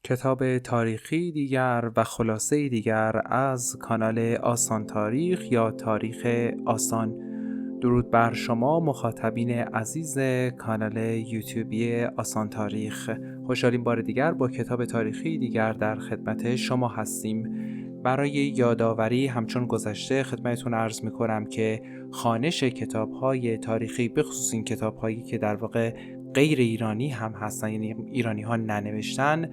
کتاب تاریخی دیگر و خلاصه دیگر از کانال آسان تاریخ یا تاریخ آسان. درود بر شما مخاطبین عزیز کانال یوتیوبی آسان تاریخ. خوشحالیم بار دیگر با کتاب تاریخی دیگر در خدمت شما هستیم. برای یادآوری همچون گذشته خدمتتون عرض می‌کنم که خوانش کتاب‌های تاریخی به خصوص این کتاب‌هایی که در واقع غیر ایرانی هم هستن، یعنی ایرانی ها ننوشتن،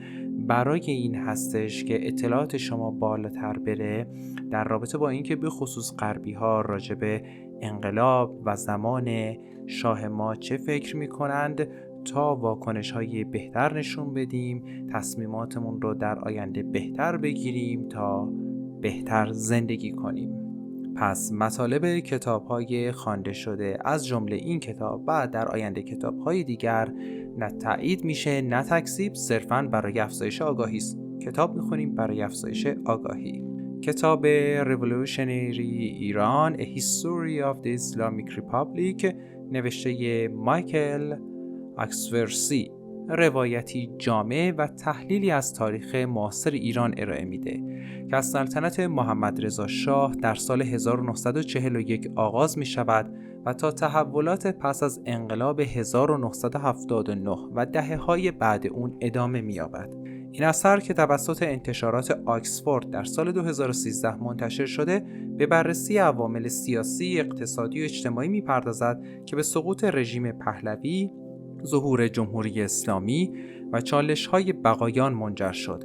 برای این هستش که اطلاعات شما بالاتر بره در رابطه با اینکه به خصوص غربی ها راجع به انقلاب و زمان شاه ما چه فکر میکنند تا واکنش های بهتر نشون بدیم، تصمیماتمون رو در آینده بهتر بگیریم تا بهتر زندگی کنیم. پس مطالب کتاب‌های خوانده شده از جمله این کتاب و در آینده کتاب‌های دیگر نه تایید میشه نه تکذیب، صرفاً برای افزایش آگاهی است. کتاب می‌خونیم برای افزایش آگاهی. کتاب Revolutionary Iran: A History of the Islamic Republic نوشته مایکل اکسورسی، روایتی جامع و تحلیلی از تاریخ معاصر ایران ارائه میده که از سلطنت محمد رضا شاه در سال 1941 آغاز می شود و تا تحولات پس از انقلاب 1979 و دهه‌های بعد اون ادامه می یابد. این اثر که توسط انتشارات آکسفورد در سال 2013 منتشر شده به بررسی عوامل سیاسی، اقتصادی و اجتماعی می پردازد که به سقوط رژیم پهلوی، ظهور جمهوری اسلامی و چالش‌های بقایان منجر شد.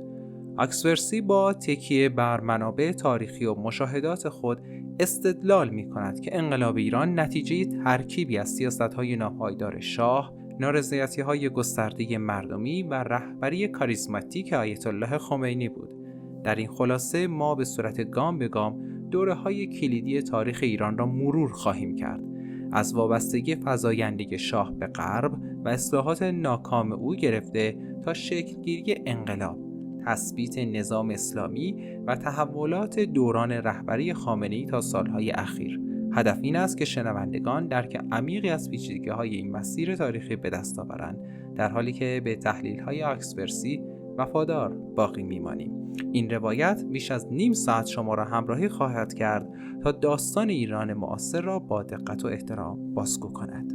اکسورسی با تکیه بر منابع تاریخی و مشاهدات خود استدلال می‌کند که انقلاب ایران نتیجه ترکیبی از سیاست‌های ناپایدار شاه، نارضایتی‌های گسترده مردمی و رهبری کاریزماتیک آیت الله خمینی بود. در این خلاصه ما به صورت گام به گام دوره‌های کلیدی تاریخ ایران را مرور خواهیم کرد. از وابستگی فزاینده شاه به غرب و اصلاحات ناکام او گرفته تا شکلگیری انقلاب، تثبیت نظام اسلامی و تحولات دوران رهبری خامنه‌ای تا سالهای اخیر. هدف این است که شنوندگان درک عمیقی از پیچیدگی‌های این مسیر تاریخی به دست آورند، در حالی که به تحلیل‌های اکسورسی وفادار باقی میمانیم. این روایت بیش از نیم ساعت شما را همراهی خواهد کرد تا داستان ایران معاصر را با دقت و احترام بازگو کند.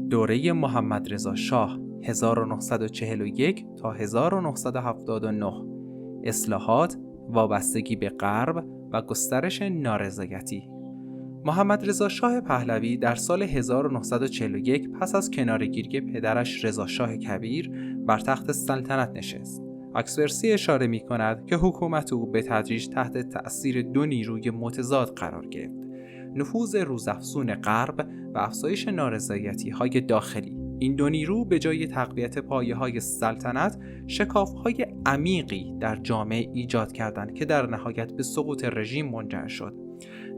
دوره محمد رضا شاه 1941 تا 1979، اصلاحات، وابستگی به غرب و گسترش نارضایتی. محمد رضا شاه پهلوی در سال 1941 پس از کناره‌گیری پدرش رضا شاه کبیر بر تخت سلطنت نشست. اکسورسی اشاره می کند که حکومت او به تدریج تحت تأثیر دو نیروی متضاد قرار گرفت: نفوذ روزافزون غرب و افزایش نارضایتی‌های داخلی. این دو نیرو به جای تقویت پایه‌های سلطنت، شکاف‌های عمیقی در جامعه ایجاد کردند که در نهایت به سقوط رژیم منجر شد.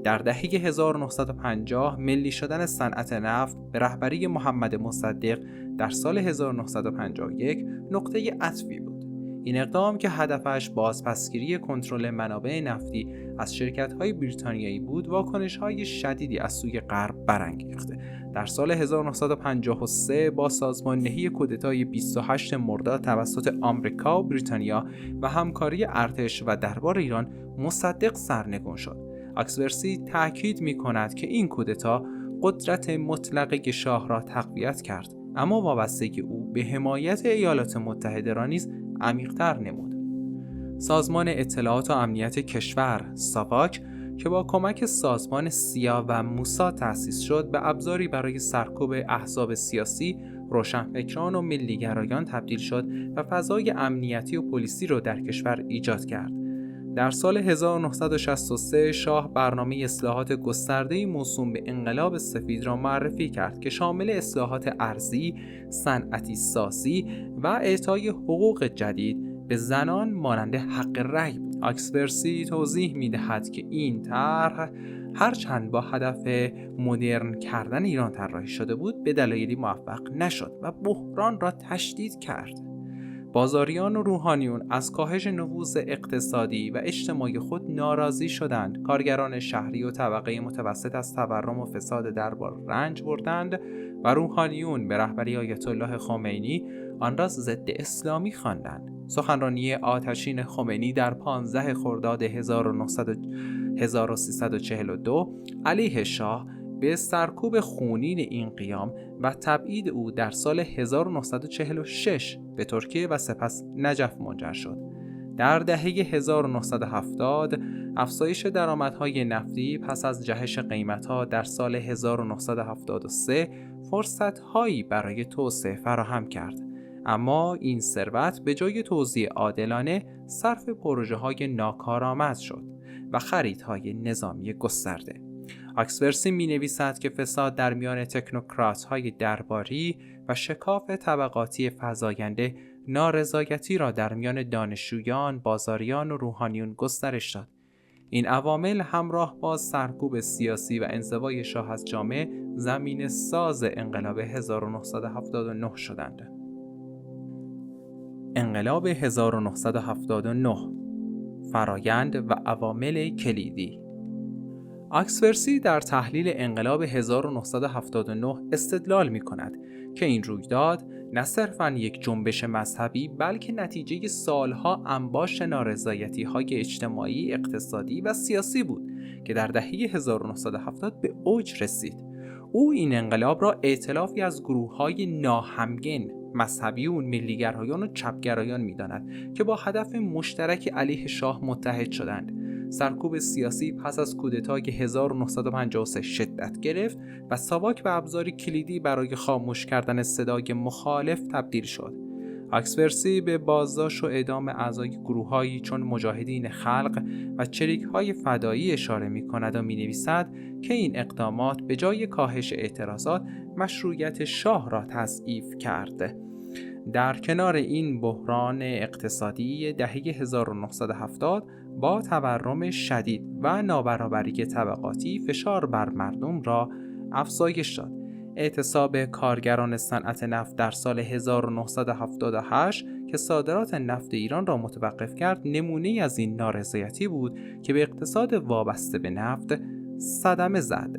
در دهه 1950 ملی شدن صنعت نفت به رهبری محمد مصدق در سال 1951 نقطه عطفی بود. این اقدام که هدفش بازپسگیری کنترل منابع نفتی از شرکت‌های بریتانیایی بود، واکنش‌های شدیدی از سوی غرب برانگیخت. در سال 1953 با سازماندهی کودتای 28 مرداد توسط آمریکا و بریتانیا و همکاری ارتش و دربار ایران، مصدق سرنگون شد. اکسورسی تأکید می‌کند که این کودتا قدرت مطلقه شاه را تقویت کرد، اما وابستگی او به حمایت ایالات متحده را نیز عمیق‌تر نمود. سازمان اطلاعات و امنیت کشور ساواک که با کمک سازمان سیا و موساد تأسیس شد، به ابزاری برای سرکوب احزاب سیاسی، روشنفکران و ملیگرایان تبدیل شد و فضای امنیتی و پلیسی را در کشور ایجاد کرد. در سال 1963 شاه برنامه اصلاحات گسترده‌ای موسوم به انقلاب سفید را معرفی کرد که شامل اصلاحات ارضی، صنعتی سازی و اعطای حقوق جدید به زنان مانند حق رأی بود. اکسورسی توضیح می‌دهد که این طرح هرچند با هدف مدرن کردن ایران طراحی شده بود، به دلایلی موفق نشد و بحران را تشدید کرد. بازاریان و روحانیون از کاهش نفوذ اقتصادی و اجتماعی خود ناراضی شدند. کارگران شهری و طبقه متوسط از تورم و فساد دربار رنج بردند و روحانیون به رهبری آیت الله خمینی آن را ضد اسلامی خواندند. سخنرانی آتشین خمینی در 15 خرداد 1342 علیه شاه به سرکوب خونین این قیام و تبعید او در سال 1946 به ترکیه و سپس نجف منجر شد. در دهه 1970 افزایش درآمدهای نفتی پس از جهش قیمتها در سال 1973 فرصت‌هایی برای توسعه فراهم کرد. اما این ثروت به جای توزیع عادلانه صرف پروژه‌های ناکارآمد شد و خریدهای نظامی گسترده. آکسورسی می‌نویسد که فساد در میان تکنوکرات‌های درباری و شکاف طبقاتی فزاینده نارضایتی را در میان دانشجویان، بازاریان و روحانیون گسترش داد. این عوامل همراه با سرکوب سیاسی و انزوای شاه از جامعه زمین ساز انقلاب 1979 شدند. انقلاب 1979 فرایند و عوامل کلیدی. آکسورسی در تحلیل انقلاب 1979 استدلال می‌کند که این رویداد نه صرفاً یک جنبش مذهبی بلکه نتیجه سالها انباشت نارضایتی‌های اجتماعی، اقتصادی و سیاسی بود که در دهه 1970 به اوج رسید. او این انقلاب را ائتلافی از گروه‌های ناهمگن، مذهبیون، ملیگرایان و چپگرایان می‌داند که با هدف مشترک علیه شاه متحد شدند. سرکوب سیاسی پس از کودتای 1953 شدت گرفت و ساواک به ابزاری کلیدی برای خاموش کردن صدای مخالف تبدیل شد. آکسورسی به بازداشت و اعدام اعضای گروه‌هایی چون مجاهدین خلق و چریک‌های فدایی اشاره می‌کند و می‌نویسد که این اقدامات به جای کاهش اعتراضات مشروعیت شاه را تضعیف کرد. در کنار این بحران اقتصادی دهه 1970 با تورم شدید و نابرابری طبقاتی فشار بر مردم را افزایش داد. اعتصاب کارگران صنعت نفت در سال 1978 که صادرات نفت ایران را متوقف کرد نمونه‌ای از این نارضایتی بود که به اقتصاد وابسته به نفت صدمه زد.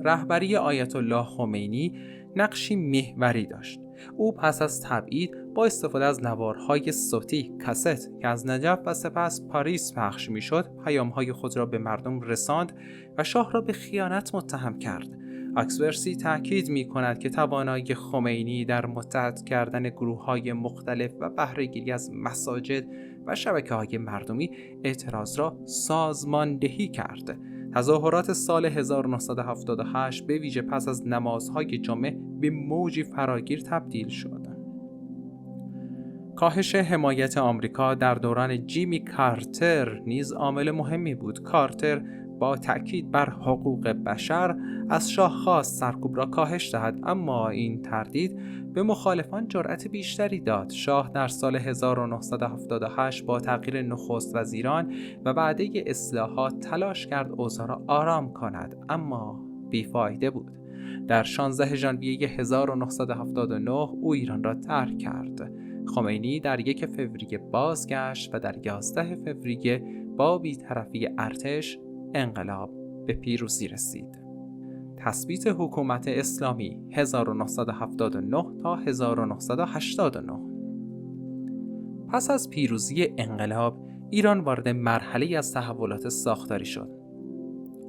رهبری آیت الله خمینی نقشی محوری داشت. او پس از تبعید با استفاده از نوارهای صوتی کاست که از نجف و سپس پاریس پخش میشد پیامهای خود را به مردم رساند و شاه را به خیانت متهم کرد. آکسورسی تاکید می‌کند که توانایی خمینی در متحد کردن گروه‌های مختلف و بهره‌گیری از مساجد و شبکه‌های مردمی اعتراض را سازماندهی کرد. تظاهرات سال 1978 به ویژه پس از نمازهای جمعه به موجی فراگیر تبدیل شد. کاهش حمایت آمریکا در دوران جیمی کارتر نیز عامل مهمی بود. کارتر با تأکید بر حقوق بشر از شاه خواست سرکوب را کاهش دهد، اما این تردید به مخالفان جرأت بیشتری داد. شاه در سال 1978 با تغییر نخست وزیران و بعده اصلاحات تلاش کرد اوضاع را آرام کند، اما بیفایده بود. در 16 ژانویه 1979 او ایران را ترک کرد. خمینی در 1 فوریه بازگشت و در 11 فوریه با بی‌طرفی ارتش انقلاب به پیروزی رسید. تثبیت حکومت اسلامی 1979 تا 1989. پس از پیروزی انقلاب ایران وارد مرحله از تحولات ساختاری شد.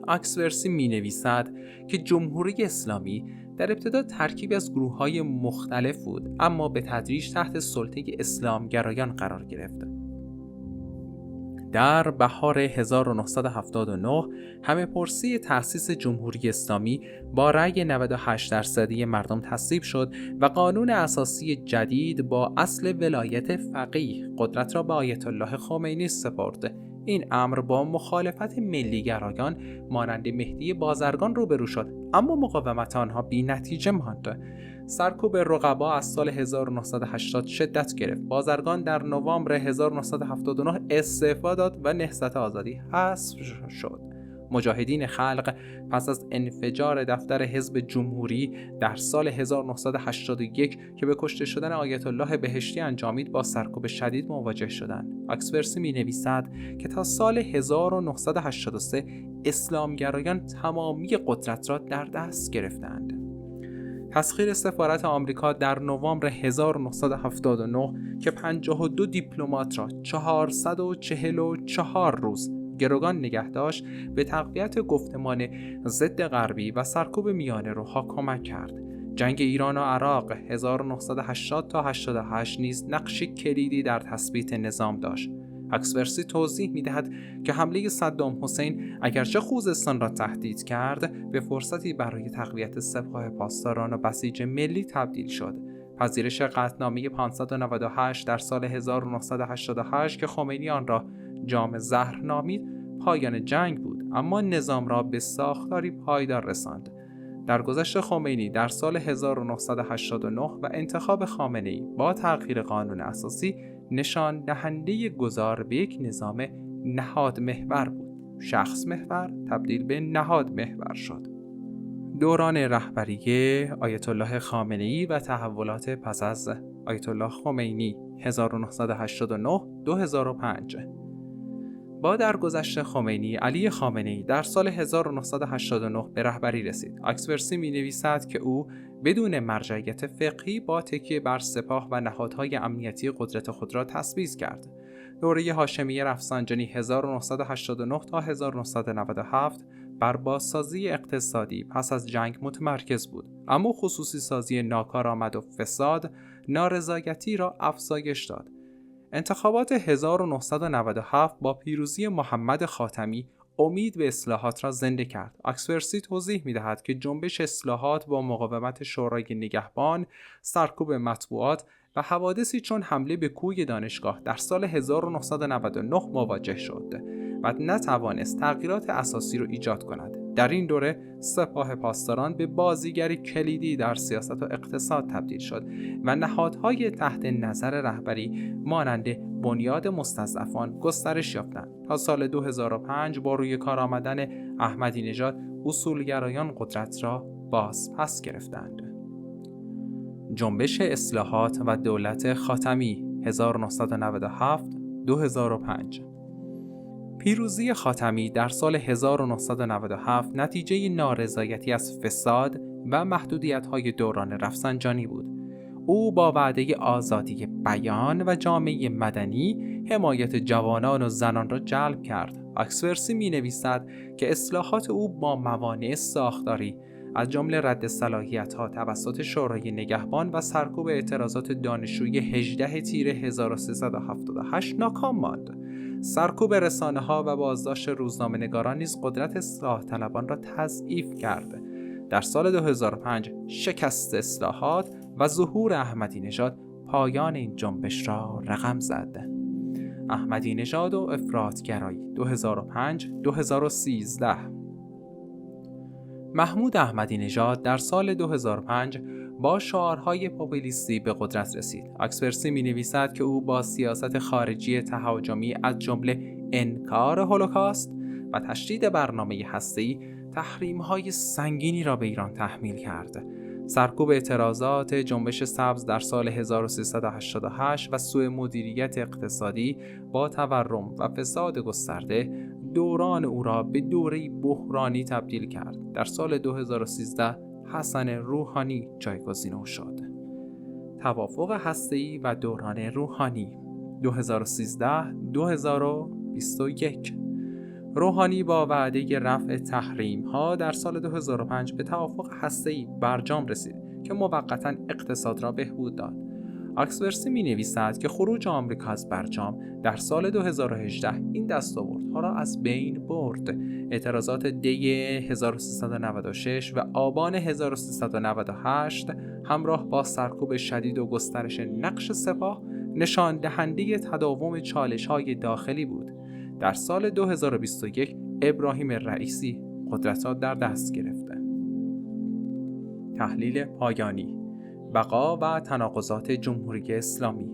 آکسورسی می‌نویسد که جمهوری اسلامی در ابتدا ترکیبی از گروه‌های مختلف بود، اما به تدریج تحت سلطه اسلامگرایان قرار گرفت. در بهار 1979 همه‌پرسی تأسیس جمهوری اسلامی با رأی 98% مردم تصویب شد و قانون اساسی جدید با اصل ولایت فقیه قدرت را به آیت الله خمینی سپرد. این امر با مخالفت ملیگرایان مانند مهدی بازرگان روبرو شد، اما مقاومت آنها بی نتیجه ماند. سرکوب رقبا از سال 1980 شدت گرفت. بازرگان در نوامبر 1979 استعفا داد و نهضت آزادی حذف شد. مجاهدین خلق پس از انفجار دفتر حزب جمهوری در سال 1981 که به کشته شدن آیت الله بهشتی انجامید با سرکوب شدید مواجه شدند. آکسورسی می‌نویسد که تا سال 1983 اسلامگرایان تمامی قدرت را در دست گرفتند. تسخیر سفارت آمریکا در نوامبر 1979 که 52 دیپلمات را 444 روز گروگان نگه داشت، به تقویت گفتمان ضد غربی و سرکوب میانه روها کمک کرد. جنگ ایران و عراق 1980 تا 88 نیز نقشی کلیدی در تثبیت نظام داشت. اکسورسی توضیح می‌دهد که حمله صدام حسین اگرچه خوزستان را تهدید کرد، به فرصتی برای تقویت سپاه پاسداران و بسیج ملی تبدیل شد. پذیرش قطعنامه 598 در سال 1988 که خمینی آن را جام زهر نامید، پایان جنگ بود، اما نظام را به ساختاری پایدار رساند. درگذشت خمینی در سال 1989 و انتخاب خامنه‌ای با تغییر قانون اساسی نشان دهنده گذار به یک نظام نهاد محور بود. شخص محور تبدیل به نهاد محور شد. دوران رهبری آیت الله خامنه‌ای و تحولات پس از آیت الله خمینی 1989-2005. با درگذشت خمینی، علی خامنه‌ای در سال 1989 به رهبری رسید. اکسورسی می‌نویسد که او بدون مرجعیت فقهی با تکیه بر سپاه و نهادهای امنیتی قدرت خود را تثبیت کرد. دوره هاشمی رفسنجانی 1989 تا 1997 بر بازسازی اقتصادی پس از جنگ متمرکز بود، اما خصوصی سازی ناکارآمد و فساد نارضایتی را افزایش داد. انتخابات 1997 با پیروزی محمد خاتمی امید به اصلاحات را زنده کرد. اکسورسی توضیح می‌دهد که جنبش اصلاحات با مقاومت شورای نگهبان، سرکوب مطبوعات و حوادثی چون حمله به کوی دانشگاه در سال 1999 مواجه شد و نتوانست تغییرات اساسی را ایجاد کند. در این دوره سپاه پاسداران به بازیگری کلیدی در سیاست و اقتصاد تبدیل شد و نهادهای تحت نظر رهبری مانند بنیاد مستضعفان گسترش یافتند. تا سال 2005 با روی کار آمدن احمدی نژاد اصولگرایان قدرت را باز پس گرفتند. جنبش اصلاحات و دولت خاتمی 1997-2005. پیروزی خاتمی در سال 1997 نتیجه نارضایتی از فساد و محدودیت‌های دوران رفسنجانی بود. او با وعده آزادی بیان و جامعه مدنی حمایت جوانان و زنان را جلب کرد. اکسورسی می‌نویسد که اصلاحات او با موانع ساختاری از جمله رد صلاحیت‌ها توسط شورای نگهبان و سرکوب اعتراضات دانشجویی 18 تیر 1378 ناکام ماند. سرکوب رسانه‌ها و بازداشت روزنامه‌نگاران نیز قدرت اصلاح طلبان را تضعیف کرد. در سال 2005 شکست اصلاحات و ظهور احمدی نژاد پایان این جنبش را رقم زد. احمدی نژاد و افراط‌گرایی 2005-2013. محمود احمدی نژاد در سال 2005 با شعارهای پاپولیستی به قدرت رسید. اکسورسی می‌نویسد که او با سیاست خارجی تهاجمی از جمله انکار هولوکاست و تشدید برنامه هسته‌ای تحریم‌های سنگینی را به ایران تحمیل کرد. سرکوب اعتراضات جنبش سبز در سال 1388 و سوء مدیریت اقتصادی با تورم و فساد گسترده دوران او را به دوره بحرانی تبدیل کرد. در سال 2013 حسن روحانی جایگزین او شد. توافق هسته‌ای و دوران روحانی 2013-2021. روحانی با وعده رفع تحریم‌ها در سال 2005 به توافق هسته‌ای برجام رسید که موقتاً اقتصاد را بهبود داد. اکسورسی می‌نویسد که خروج آمریکا از برجام در سال 2018 این دستاوردها را از بین برد. اعتراضات دی 1396 و آبان 1398 همراه با سرکوب شدید و گسترش نقش سپاه نشان دهنده تداوم چالش‌های داخلی بود. در سال 2021 ابراهیم رئیسی قدرت را در دست گرفت. تحلیل پایانی: بقا و تناقضات جمهوری اسلامی.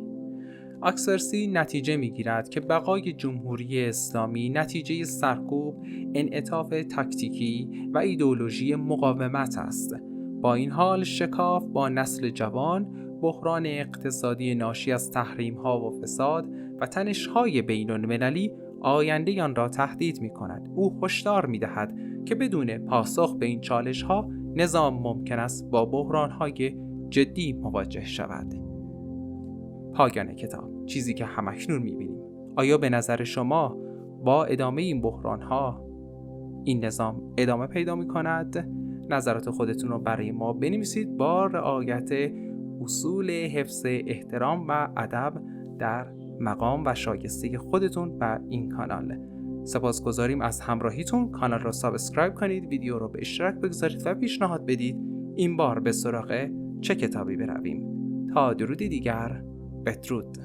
اکسورسی نتیجه می‌گیرد که بقای جمهوری اسلامی نتیجه سرکوب، انعطاف تاکتیکی و ایدئولوژی مقاومت است. با این حال شکاف با نسل جوان، بحران اقتصادی ناشی از تحریم‌ها و فساد و تنش‌های بین‌المللی آینده آن را تهدید می‌کند. او هشدار می‌دهد که بدون پاسخ به این چالش‌ها نظام ممکن است با بحران‌های جدی مواجه شود. پایان کتاب، چیزی که همکنون می‌بینیم. آیا به نظر شما با ادامه این بحران‌ها این نظام ادامه پیدا می‌کند؟ نظرات خودتون رو برای ما بنویسید با رعایت اصول حفظ احترام و ادب در مقام و شایسته خودتون و این کانال. سپاسگزاریم از همراهیتون. کانال را سابسکرایب کنید، ویدیو رو به اشتراک بگذارید و پیشنهاد بدید این بار به سراغ چه کتابی برویم. تا درودی دیگر، بدرود.